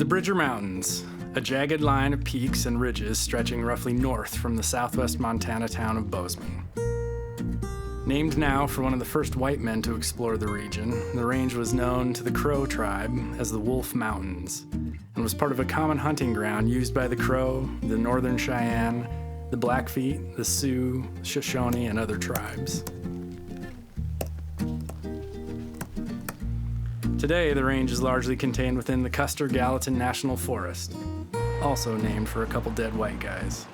The Bridger Mountains, a jagged line of peaks and ridges stretching roughly north from the southwest Montana town of Bozeman. Named now for one of the first white men to explore the region, the range was known to the Crow tribe as the Wolf Mountains and was part of a common hunting ground used by the Crow, the Northern Cheyenne, the Blackfeet, the Sioux, Shoshone, and other tribes. Today, the range is largely contained within the Custer-Gallatin National Forest, also named for a couple dead white guys.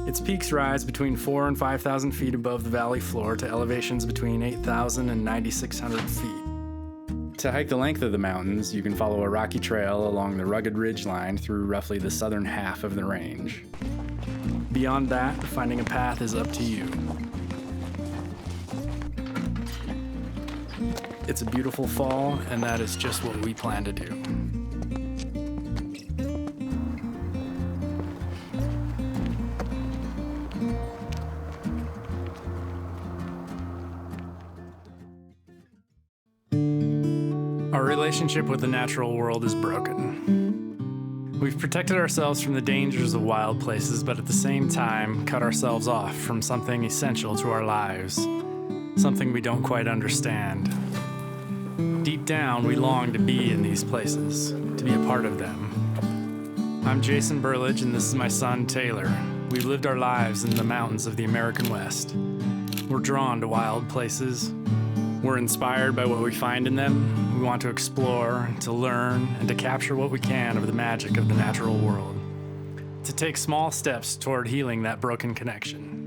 Its peaks rise between 4,000 and 5,000 feet above the valley floor to elevations between 8,000 and 9,600 feet. To hike the length of the mountains, you can follow a rocky trail along the rugged ridge line through roughly the southern half of the range. Beyond that, finding a path is up to you. It's a beautiful fall, and that is just what we plan to do. Our relationship with the natural world is broken. We've protected ourselves from the dangers of wild places, but at the same time, cut ourselves off from something essential to our lives, something we don't quite understand. Deep down, we long to be in these places, to be a part of them. I'm Jason Burlage, and this is my son, Taylor. We've lived our lives in the mountains of the American West. We're drawn to wild places. We're inspired by what we find in them. We want to explore, to learn, and to capture what we can of the magic of the natural world. To take small steps toward healing that broken connection.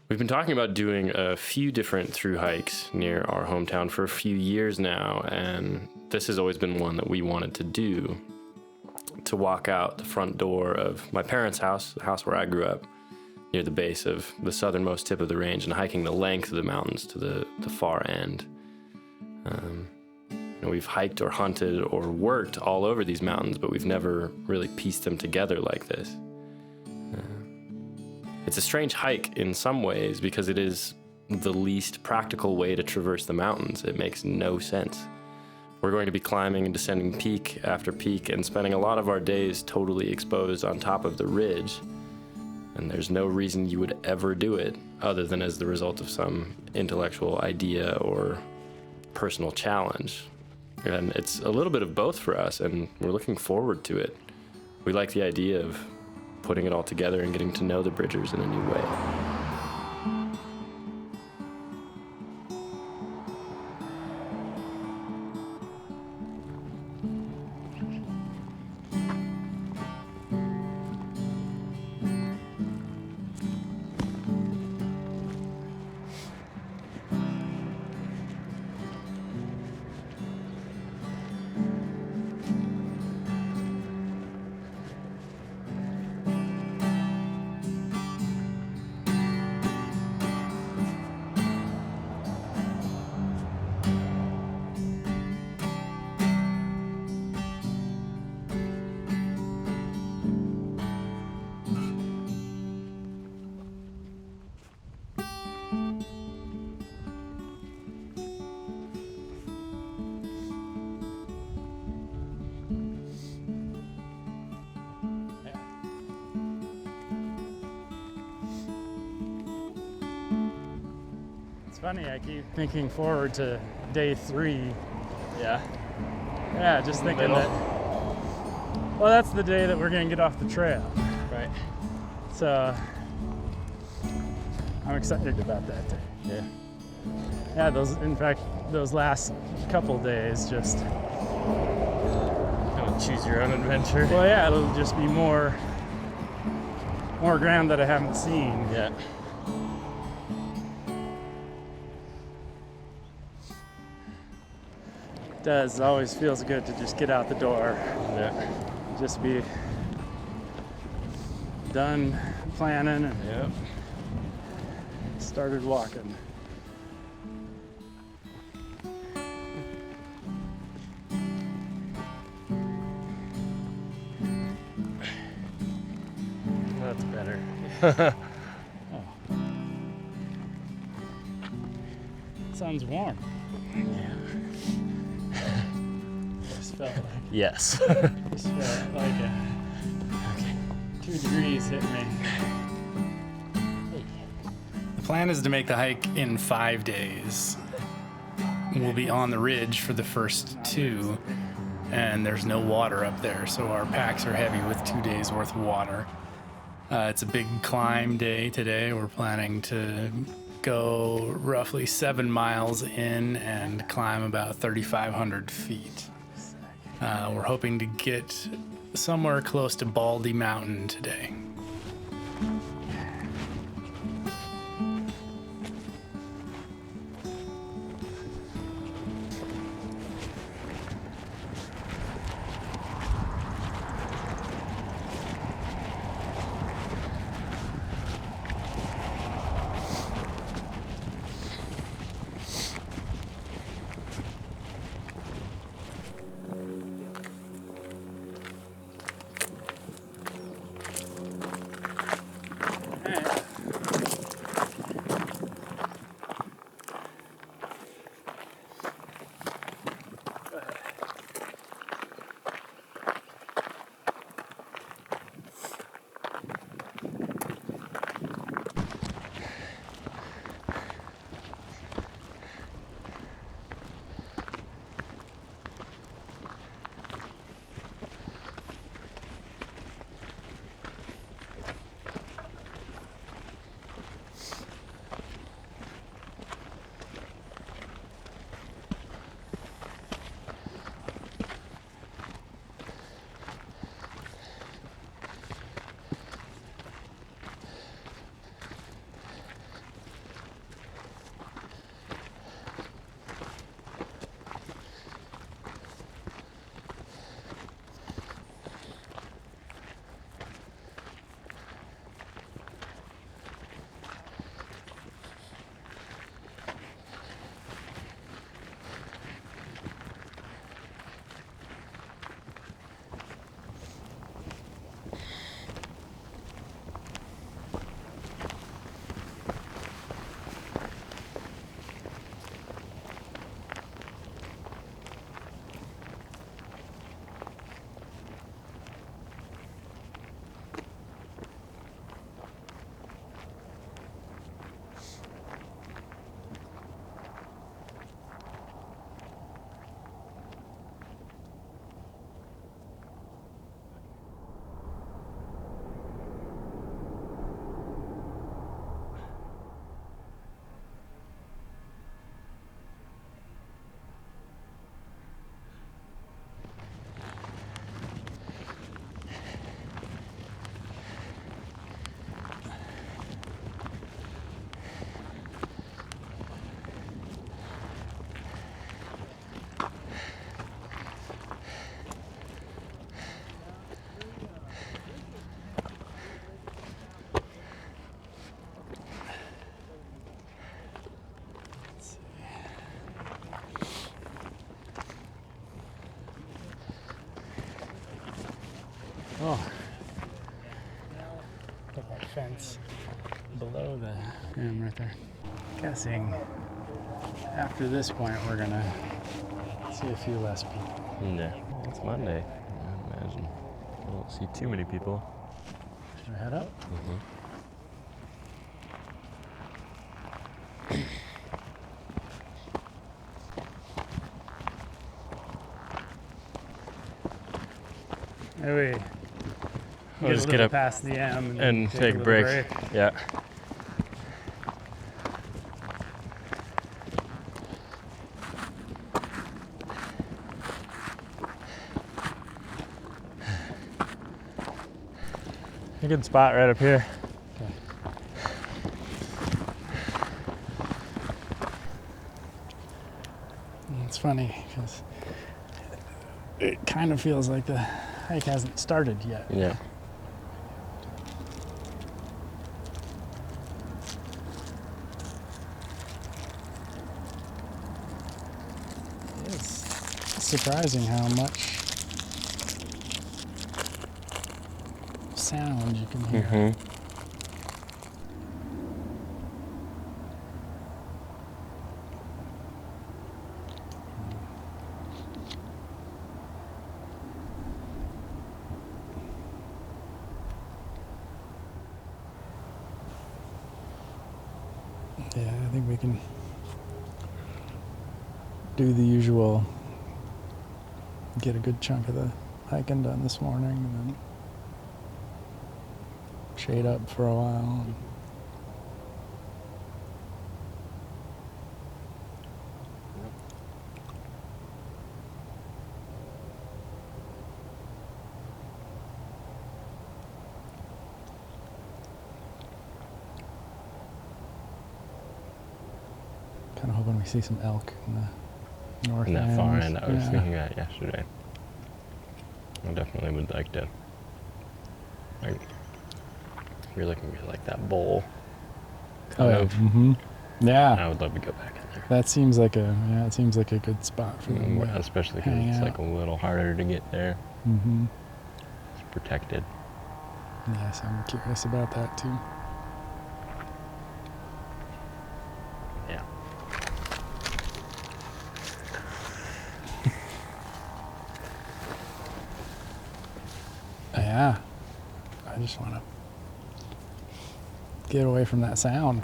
We've been talking about doing a few different through hikes near our hometown for a few years now, and this has always been one that we wanted to do. To walk out the front door of my parents' house, the house where I grew up, near the base of the southernmost tip of the range, and hiking the length of the mountains to the far end. We've hiked or hunted or worked all over these mountains, but we've never really pieced them together like this. It's a strange hike in some ways because it is the least practical way to traverse the mountains. It makes no sense. We're going to be climbing and descending peak after peak and spending a lot of our days totally exposed on top of the ridge. And there's no reason you would ever do it other than as the result of some intellectual idea or personal challenge. And it's a little bit of both for us, and we're looking forward to it. We like the idea of putting it all together and getting to know the Bridgers in a new way. It's funny, I keep thinking forward to day 3. Yeah. Yeah, just thinking that, well, that's the day that we're gonna get off the trail. Right. So, I'm excited about that day. Yeah. Yeah, those last couple days just Kind of choose your own adventure. well, yeah, it'll just be more ground that I haven't seen. Yeah. It always feels good to just get out the door. Yeah. Just be done planning and Yep. started walking. That's better. Oh. Sounds warm. Yeah. Just felt like, Yes. just felt like Okay. 2 degrees hit me. The plan is to make the hike in 5 days. We'll be on the ridge for the first 2, and there's no water up there, so our packs are heavy with 2 days worth of water. It's a big climb day today. We're planning to go roughly 7 miles in and climb about 3,500 feet. We're hoping to get somewhere close to Baldy Mountain today. Oh, got that fence below the dam right there. Guessing after this point we're gonna see a few less people. Yeah. It's Monday. I imagine. I don't see too many people. Should I head up? Maybe We'll just get up past the M and take a break. Yeah. A good spot right up here. Okay. It's funny because it kind of feels like the hike hasn't started yet. Yeah. It's surprising how much sound you can hear. Mm-hmm. Yeah, I think we can do the usual, get a good chunk of the hiking done this morning, and then shade up for a while. Kind of hoping we see some elk in the north In that end. far end, I was Yeah. thinking that yesterday. I definitely would like to. Like, you're looking at like that bowl. Oh yeah. Mm-hmm. Yeah. I would love to go back in there. That seems like it seems like a good spot for them. to Especially because hang it's out. like a little harder to get there. Mm-hmm. It's protected. Yes, I'm curious about that too. Yeah. Yeah. I just want to get away from that sound.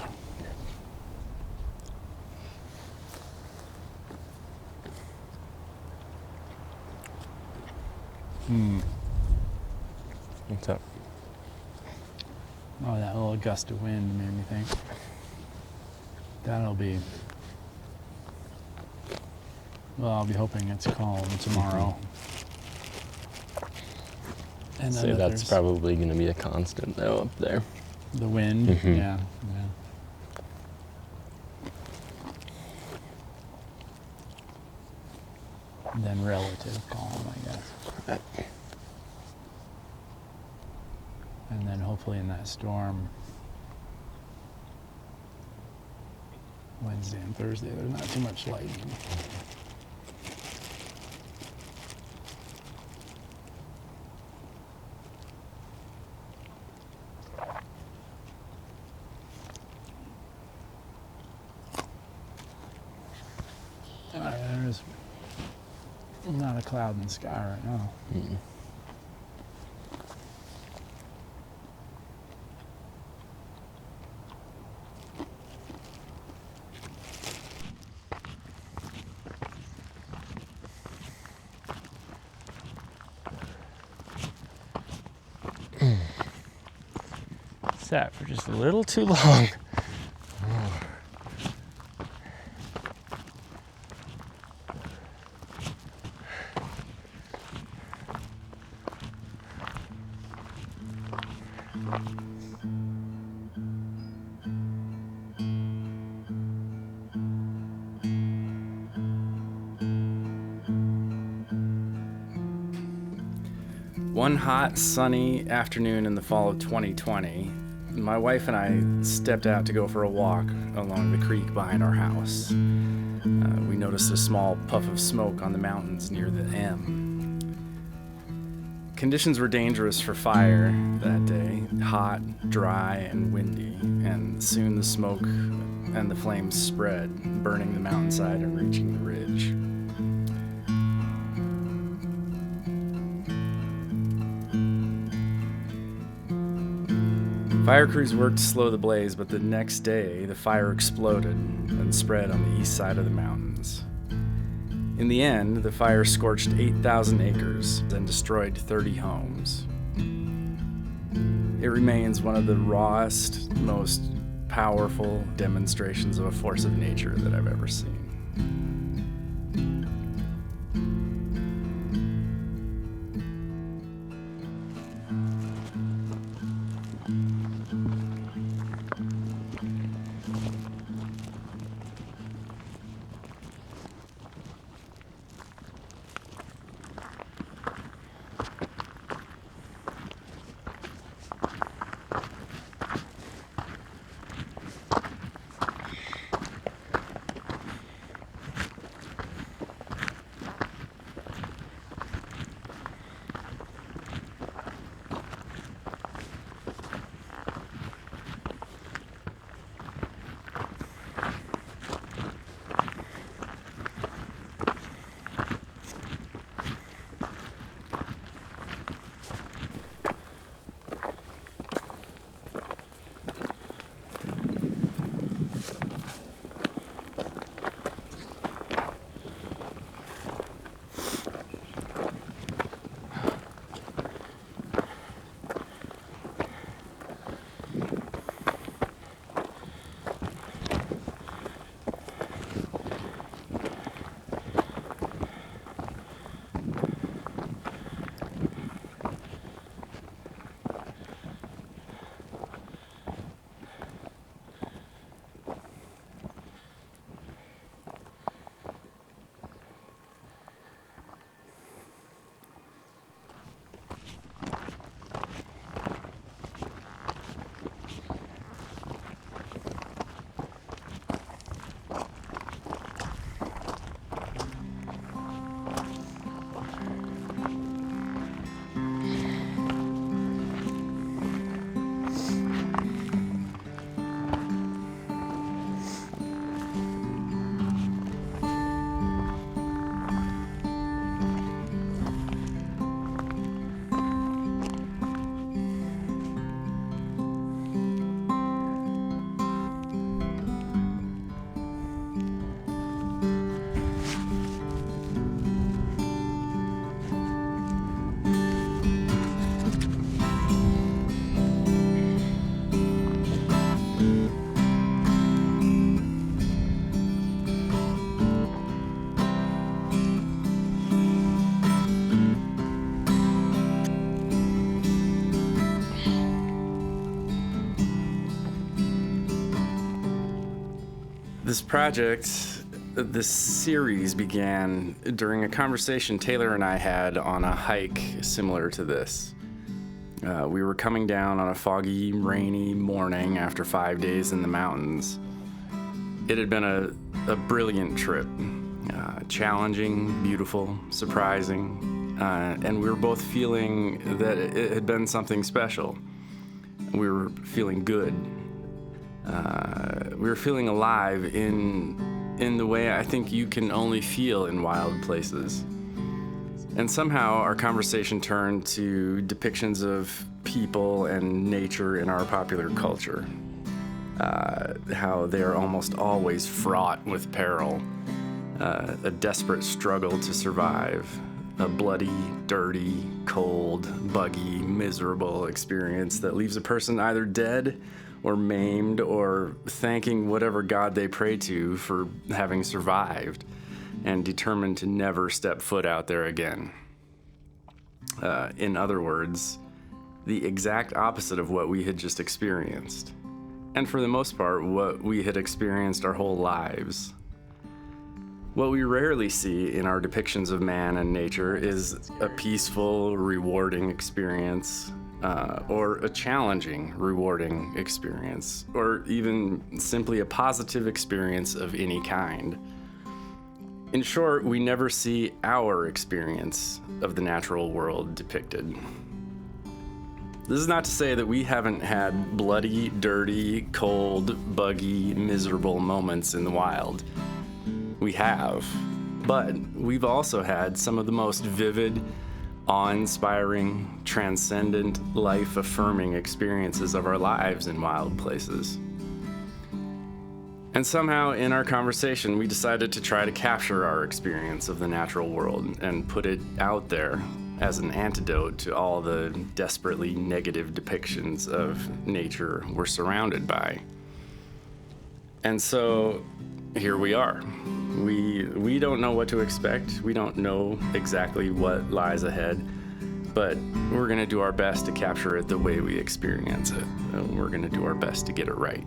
What's up? Oh, that little gust of wind made me think. That'll be. Well, I'll be hoping it's calm tomorrow. And Say then that's probably going to be a constant though up there. the wind. Mhm. Yeah. And then relative calm, I guess. And then hopefully in that storm, Wednesday and Thursday, there's not too much lightning. There's not a cloud in the sky right now. Mm. Sat for just a little too long. One hot, sunny afternoon in the fall of 2020, my wife and I stepped out to go for a walk along the creek behind our house. We noticed a small puff of smoke on the mountains near the M. Conditions were dangerous for fire that day, hot, dry, and windy, and soon the smoke and the flames spread, burning the mountainside and reaching the ridge. Fire crews worked to slow the blaze, but the next day, the fire exploded and spread on the east side of the mountains. In the end, the fire scorched 8,000 acres and destroyed 30 homes. It remains one of the rawest, most powerful demonstrations of a force of nature that I've ever seen. This project, this series began during a conversation Taylor and I had on a hike similar to this. We were coming down on a foggy, rainy morning after 5 days in the mountains. It had been a brilliant trip, challenging, beautiful, surprising, and we were both feeling that it had been something special. We were feeling good. We were feeling alive in the way I think you can only feel in wild places. And somehow our conversation turned to depictions of people and nature in our popular culture. How they are almost always fraught with peril, a desperate struggle to survive, a bloody, dirty, cold, buggy, miserable experience that leaves a person either dead or maimed or thanking whatever god they pray to for having survived and determined to never step foot out there again. In other words, the exact opposite of what we had just experienced. And for the most part, what we had experienced our whole lives. What we rarely see in our depictions of man and nature is a peaceful, rewarding experience, or a challenging, rewarding experience, or even simply a positive experience of any kind. In short, we never see our experience of the natural world depicted. This is not to say that we haven't had bloody, dirty, cold, buggy, miserable moments in the wild. We have, but we've also had some of the most vivid, awe-inspiring, transcendent, life-affirming experiences of our lives in wild places. And somehow in our conversation, we decided to try to capture our experience of the natural world and put it out there as an antidote to all the desperately negative depictions of nature we're surrounded by. And so here we are. We don't know what to expect. We don't know exactly what lies ahead, but we're gonna do our best to capture it the way we experience it. And we're gonna do our best to get it right.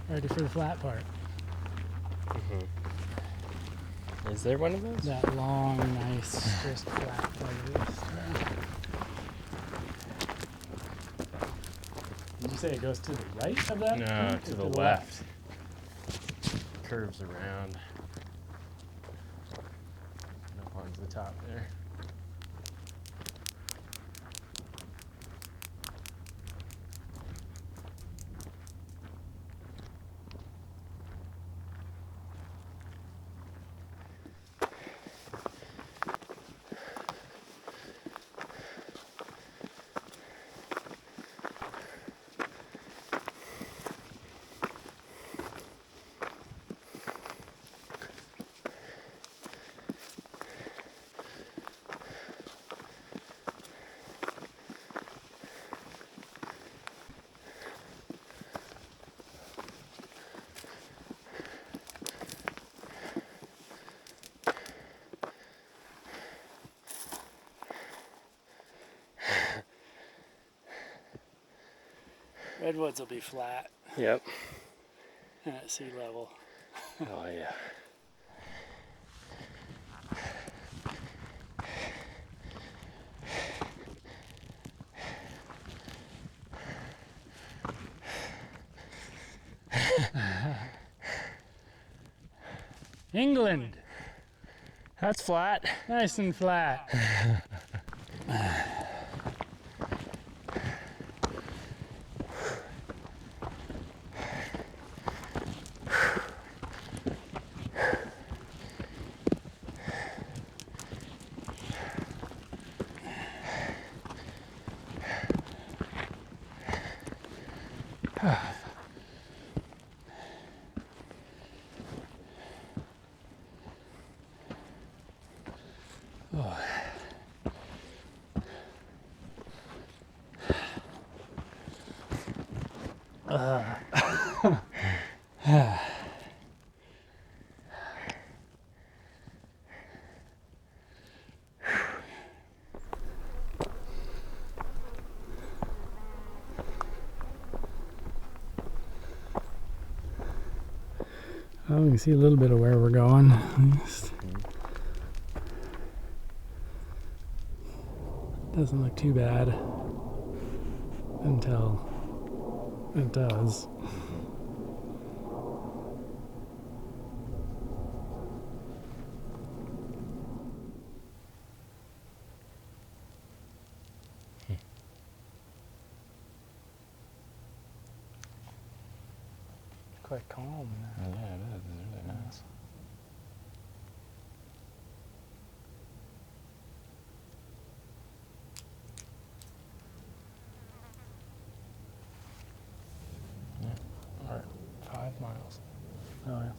Ready for the flat part. Mm-hmm. Is there one of those? That long, nice, crisp flat like this. Did you say it goes to the right of that? No, to the left. Curves around. And up onto the top there. Redwoods will be flat Yep. and at sea level. Oh, yeah. England. That's flat. Nice and flat. Oh, we can see a little bit of where we're going. Doesn't look too bad until it does. Quite calm. Yeah, it is. It's really nice. Yeah. All right. 5 miles. Oh yeah.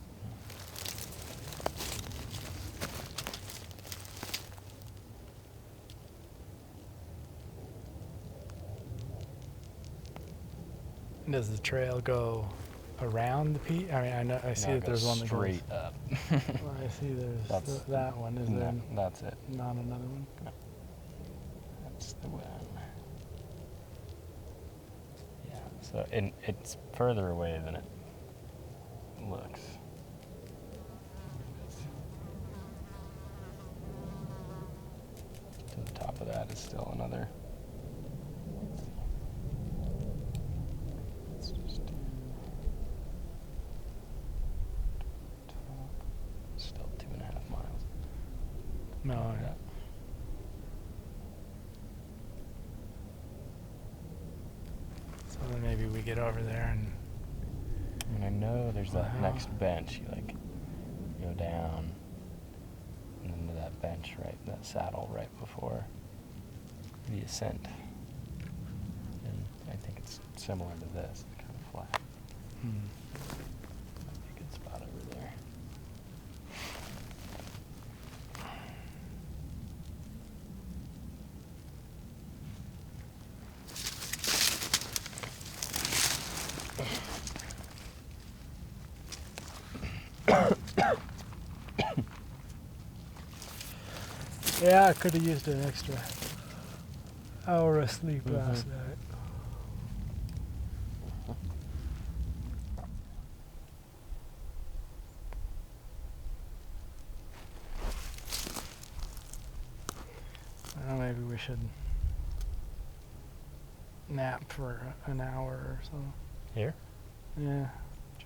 Does the trail go around the peak? I mean, I see that there's one that goes straight up. Well, I see there's That's- that one. Is there That's it. not another one? That's the one. Yeah. So it's further away than it looks. To the top of that is still another. Let's just do top. Still 2.5 miles. No. Yeah. So then maybe we get over there and I mean, I know there's that Wow. next bench. You like go down and then to that bench, right, that saddle right before the ascent. And I think it's similar to this. It's kind of flat. Might be a good spot over there. yeah, I could have used an extra hour of sleep last night. Well, maybe we should nap for an hour or so. Here? Yeah,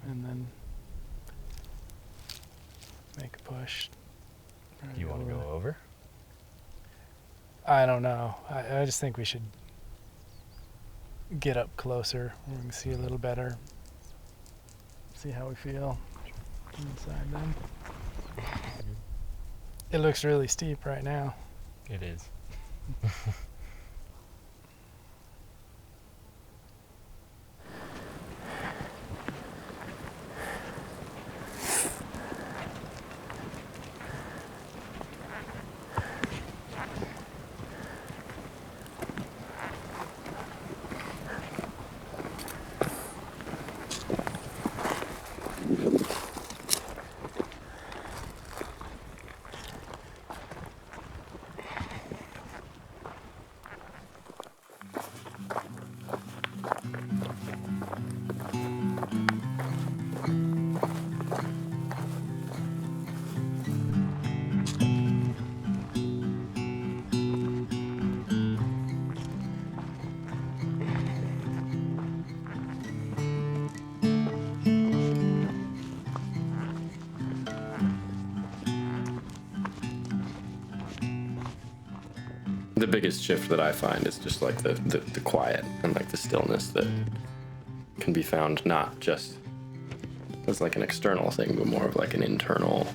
and then make a push. Try You want to go over. over? I don't know. I just think we should get up closer where we can see a little better. See how we feel inside then. It looks really steep right now. It is. the biggest shift that I find is just like the quiet and like the stillness that can be found not just as like an external thing, but more of like an internal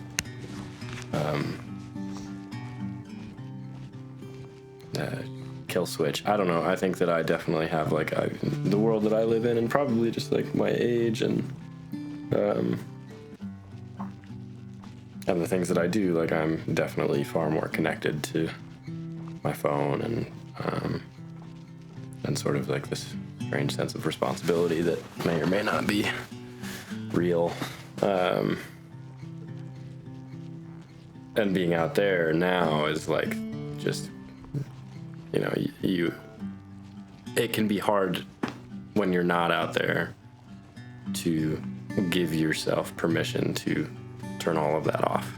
kill switch. I don't know. I think that I definitely have like the world that I live in, and probably just like my age and the things that I do. Like I'm definitely far more connected to my phone and sort of like this strange sense of responsibility that may or may not be real. And being out there now is like just, you know, it can be hard when you're not out there to give yourself permission to turn all of that off.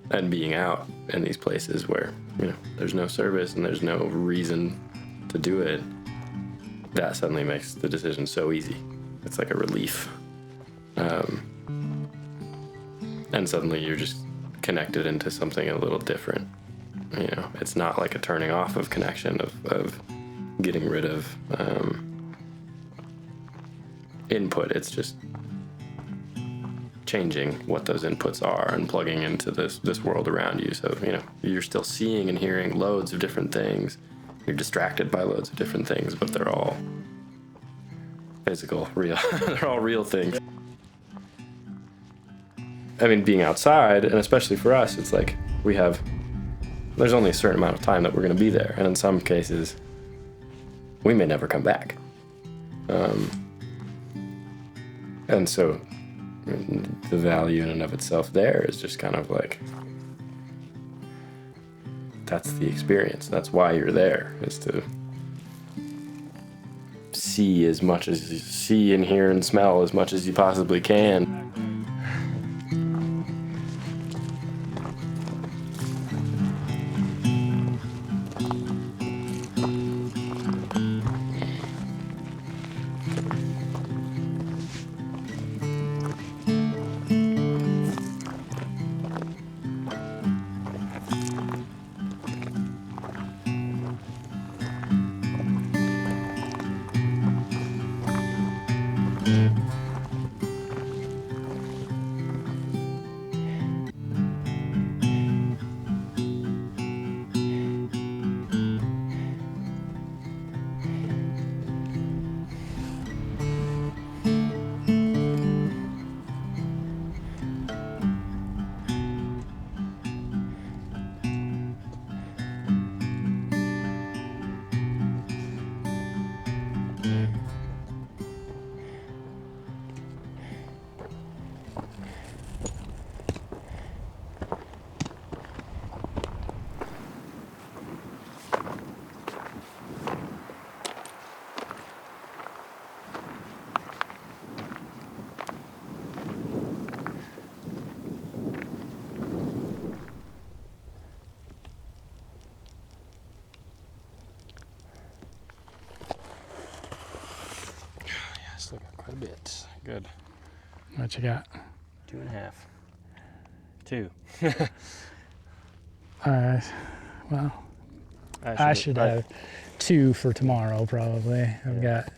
And being out in these places where, you know, there's no service and there's no reason to do it, that suddenly makes the decision so easy. It's like a relief. And suddenly you're just connected into something a little different. You know, it's not like a turning off of connection, of getting rid of input. It's just changing what those inputs are and plugging into this world around you. So, you know, you're still seeing and hearing loads of different things. You're distracted by loads of different things, but they're all physical, real. They're all real things. I mean, being outside, and especially for us, it's like there's only a certain amount of time that we're going to be there. And in some cases, we may never come back. And so the value in and of itself there is just kind of like, that's the experience. That's why you're there, is to see as much as you see and hear and smell as much as you possibly can. Still got quite a bit. Good. What you got? 2.5. 2. All right. Well, I should have 2 for tomorrow, probably. I got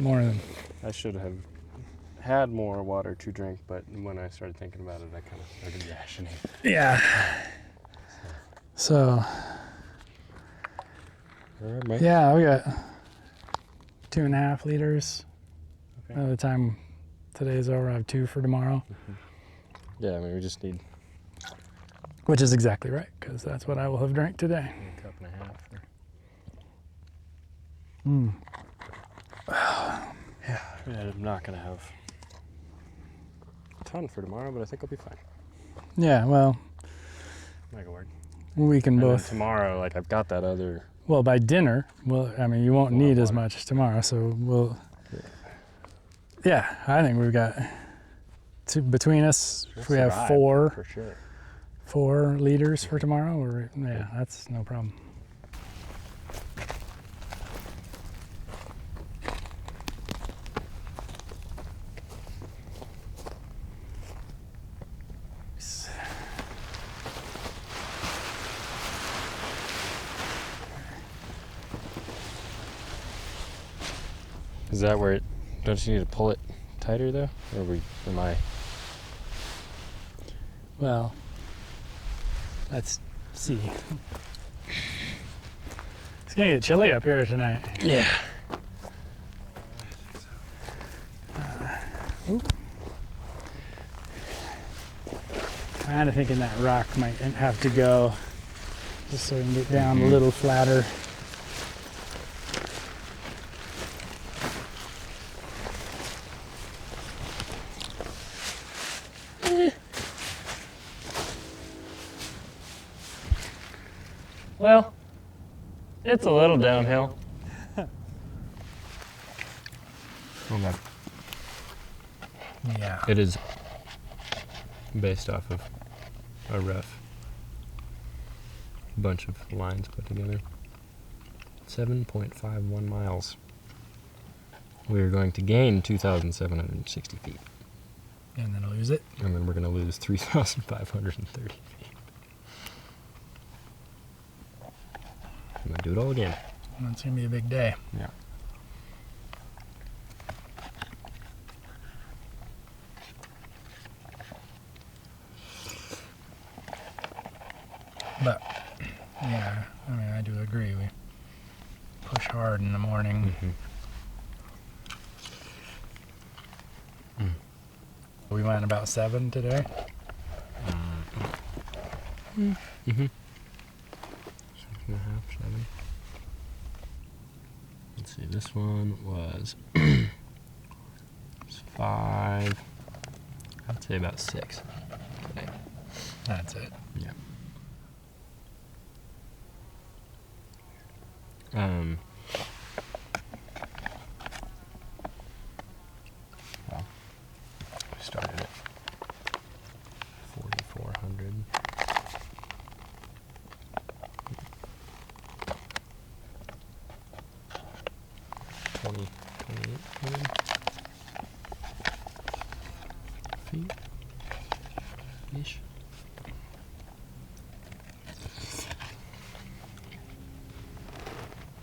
more than. I should have had more water to drink, but when I started thinking about it, I kind of started rationing. Yeah. So. Yeah, we got 2.5 liters. Okay. By the time today's over, I have 2 for tomorrow. Mm-hmm. Yeah, I mean, we just need Which is exactly right, because that's what I will have drank today. a cup and a half. Yeah, I'm not going to have a ton for tomorrow, but I think I'll be fine. Yeah, well, Make it work. we can And then both. tomorrow, like, I've got that other... Well, by dinner, I mean, you won't need as much tomorrow, so we'll. Yeah, I think we've got between us. If we have for sure. 4 liters for tomorrow, that's no problem. Is that where it... Don't you need to pull it tighter, though? Or am I... Well, let's see. It's gonna get chilly up here tonight. Yeah. Kind of thinking that rock might have to go just so we can get down a little flatter. Well, it's a little downhill. Okay. Yeah. It is based off of a rough bunch of lines put together. 7.51 miles. We are going to gain 2,760 feet. And then lose it. And then we're going to lose 3,530 feet. I'm going to do it all again. It's gonna be a big day. Yeah. But, yeah, I mean, I do agree. We push hard in the morning. We went about 7 today. 6.5, 7. Let's see, this one was 5. I'd say about 6 today. That's it. Yeah. Well, we started at 4,400. Feet ish.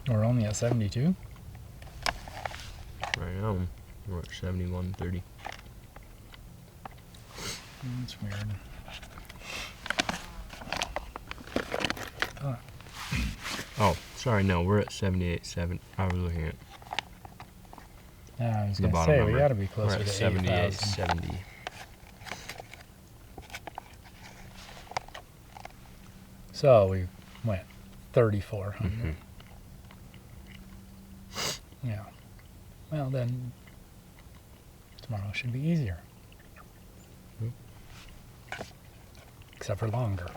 We're only at 72. Right now, we're at 71.30. That's weird. Oh, sorry, no, we're at 78.7. I was looking at Yeah, I was the gonna bottom say number. we gotta be We're closer at to 8,000. 78.70. So we went 3,400. Yeah. Well, then tomorrow should be easier. Except for longer.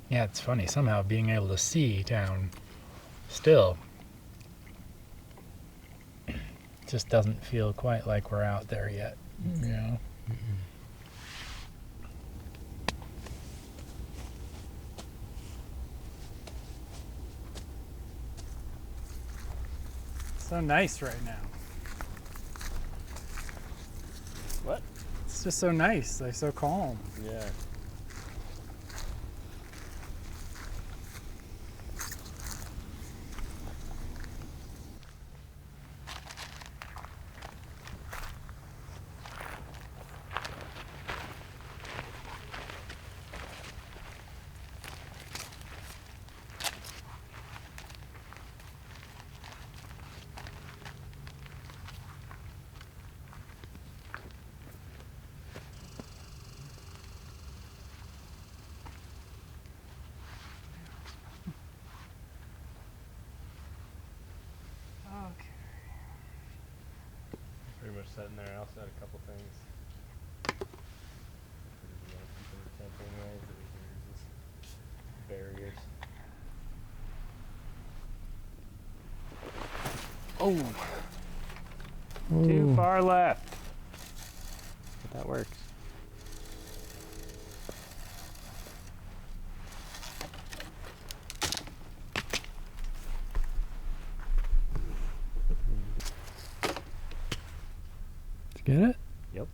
Yeah, it's funny. Somehow being able to see down still just doesn't feel quite like we're out there yet. You know? So nice right now. What? It's just so nice, like so calm. Yeah. setting there. I also had a couple things. Barriers. Oh, too Ooh. far left. But that works. Did you get it? Yep.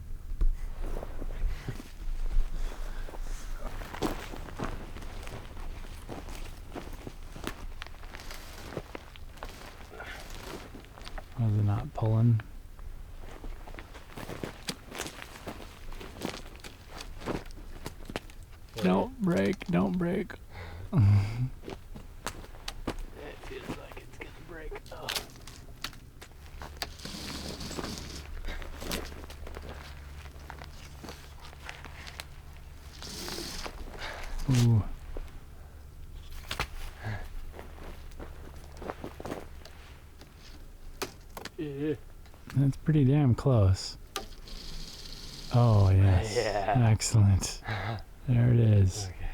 Was it not pulling? Don't break, don't break. It feels like it's gonna break. Oh. Ooh. Yeah. That's pretty damn close. Oh, yes. Yeah. Excellent. There it is. Okay.